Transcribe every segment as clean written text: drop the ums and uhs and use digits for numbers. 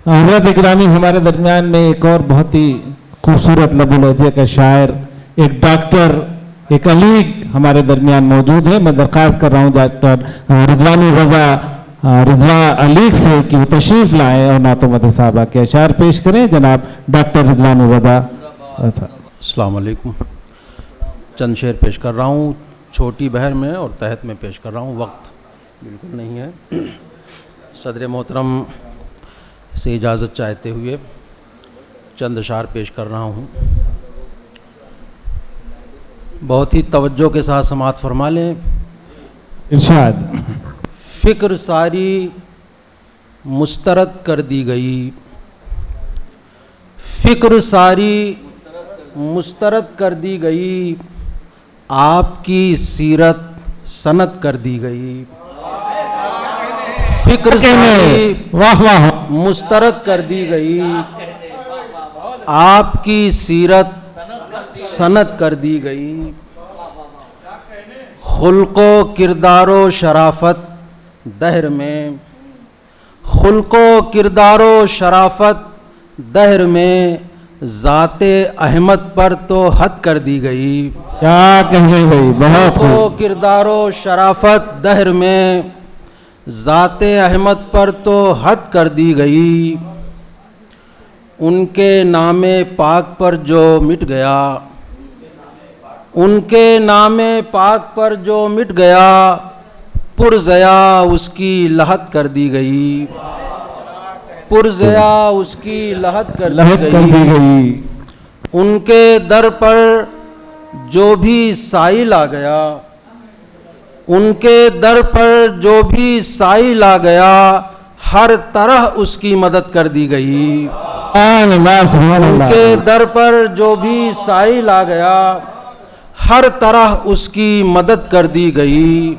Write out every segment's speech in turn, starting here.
हज़रत इकरामी हमारे दरमियान में एक और बहुत ही खूबसूरत लबुल लहजे का शायर, एक डॉक्टर, एक अलीग हमारे दरमियान मौजूद है। मैं दरख्वास्त कर रहा हूँ डॉक्टर रिजवानी रज़ा रिजवा अलीग से कि वो तशरीफ़ लाएँ और नातो मद साहबा के अशार पेश करें। जनाब डॉक्टर रिजवानी रज़ा। अस्सलाम वालेकुम। चंद शेर पेश कर रहा हूँ, छोटी बहर में और तहत में पेश कर रहा हूँ, वक्त बिल्कुल नहीं है। सदर मोहतरम से इजाज़त चाहते हुए चंद अशार पेश कर रहा हूँ। बहुत ही तवज्जो के साथ समाअत फरमा लें। इरशाद। फ़िक्र सारी मुस्तरद कर दी गई, फ़िक्र सारी मुस्तरद कर दी गई, आपकी सीरत सनद कर दी गई। फ़िक्र सारी वाह वाह मुस्तरद कर दी गई, आपकी सीरत सनद कर दी गई। खुल्को किरदारो शराफत दहर में, खुल्को किरदारो शराफत दहर में, ज़ाते अहमद पर तो हद कर दी गई। क्या कह गई भाई, बहुत खुल्को किरदारो शराफत दहर में, ज़ाते अहमद पर तो हद कर दी गई। उनके नामे पाक पर जो मिट गया, उनके नामे पाक पर जो मिट गया, पुरज़या उसकी लहत कर दी गई। पुरज़या उसकी लहत कर दी गई। उनके दर पर जो भी साइल आ गया, उनके दर पर जो भी साइल आ गया, हर तरह उसकी मदद कर दी गई। उनके दर पर जो भी साइल आ गया, हर तरह उसकी मदद कर दी गई,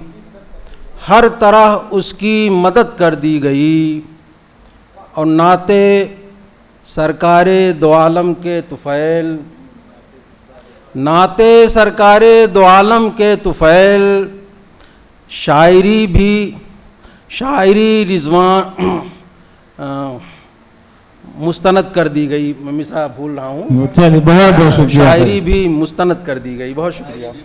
हर तरह उसकी मदद कर दी गई। और नाते सरकारे दो आलम के तुफ़ैल, नाते सरकारे दो आलम के तुफ़ैल, शायरी भी, शायरी रिजवान मुस्तनद कर दी गई। मैं मिसा भूल रहा हूँ। चलिए बहुत बहुत शुक्रिया। शायरी भी मुस्तनद कर दी गई। बहुत शुक्रिया।